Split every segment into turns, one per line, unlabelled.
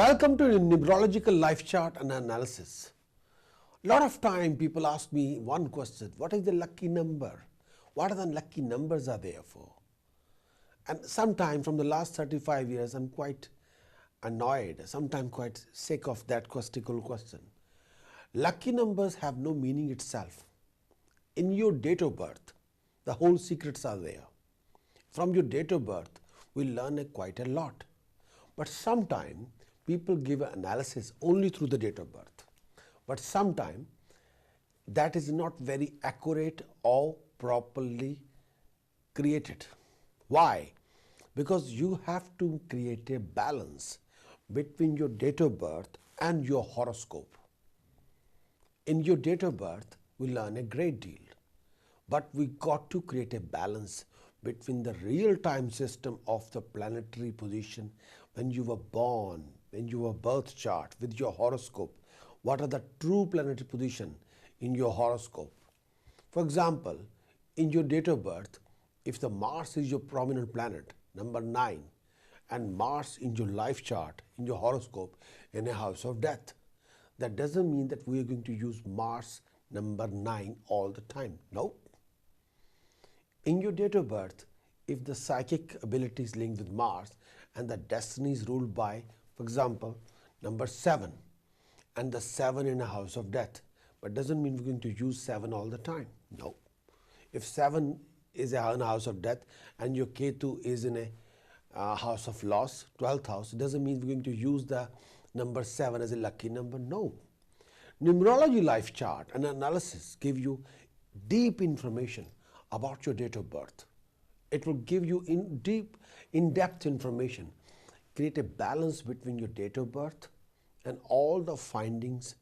Welcome to Numberological Life Chart and Analysis. A lot of time people ask me one question: what is the lucky number? What are the lucky numbers are there for? And sometimes from the last 35 years I'm quite annoyed, sometimes quite sick of that question. Lucky numbers have no meaning itself. In your date of birth, the whole secrets are there. From your date of birth, we learn quite a lot. But sometimes people give an analysis only through the date of birth. But sometimes that is not very accurate or properly created. Why? Because you have to create a balance between your date of birth and your horoscope. In your date of birth, we learn a great deal. But we got to create a balance between the real time system of the planetary position when you were born, when your birth chart with your horoscope, what are the true planetary position in your horoscope. For example, in your date of birth, if the Mars is your prominent planet, number 9, and Mars in your life chart, in your horoscope, in a house of death, that doesn't mean that we are going to use Mars number 9 all the time. No. In your date of birth, if the psychic ability is linked with Mars and the destiny is ruled by, for example, number 7 and the 7 in a house of death, but doesn't mean we're going to use 7 all the time. No. If 7 is in a house of death and your Ketu is in a house of loss, 12th house, it doesn't mean we're going to use the number 7 as a lucky number. No. Numerology life chart and analysis give you deep information about your date of birth. It will give you in-depth information, create a balance between your date of birth and all the findings,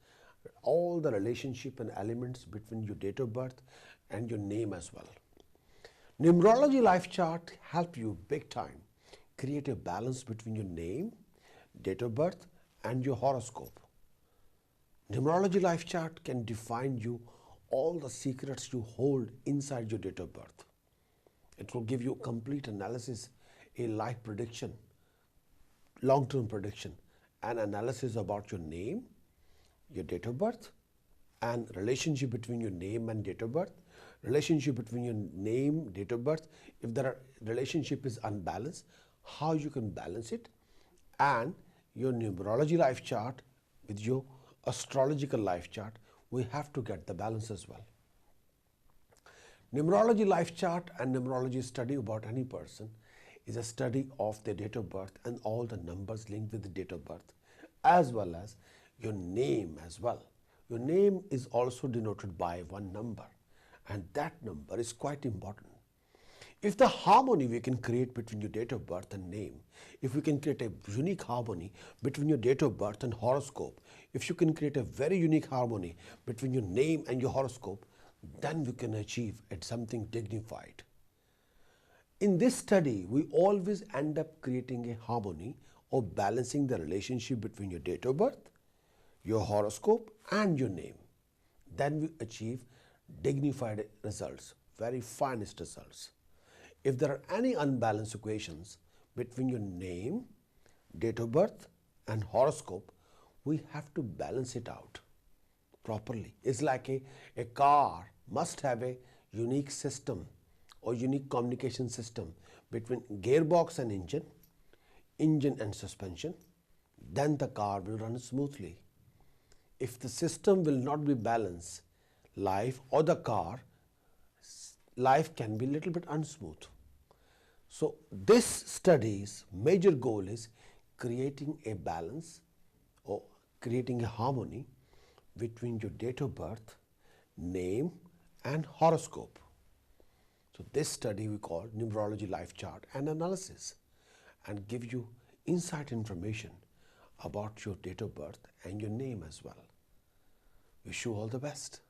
all the relationship and elements between your date of birth and your name as well. Numerology life chart help you big time create a balance between your name, date of birth and your horoscope. Numerology life chart can define you all the secrets you hold inside your date of birth. It will give you complete analysis, a life prediction, long-term prediction, and analysis about your name, your date of birth, and relationship between your name and date of birth, relationship between your name, date of birth, if the relationship is unbalanced, how you can balance it, and your numerology life chart with your astrological life chart, we have to get the balance as well. Numerology life chart and numerology study about any person is a study of their date of birth and all the numbers linked with the date of birth, as well as your name as well. Your name is also denoted by one number, and that number is quite important. If the harmony we can create between your date of birth and name, if we can create a unique harmony between your date of birth and horoscope, if you can create a very unique harmony between your name and your horoscope, then we can achieve at something dignified. In this study, we always end up creating a harmony or balancing the relationship between your date of birth, your horoscope and your name. Then we achieve dignified results, very finest results. If there are any unbalanced equations between your name, date of birth and horoscope, we have to balance it out properly. It's like a car must have a unique system or unique communication system between gearbox and engine and suspension, then the car will run smoothly. If the system will not be balanced, life or the car, life can be a little bit unsmooth. So this study's major goal is creating a balance or creating a harmony between your date of birth, name and horoscope. So this study we call Numerology Life Chart and Analysis, and give you insight information about your date of birth and your name as well. Wish you all the best.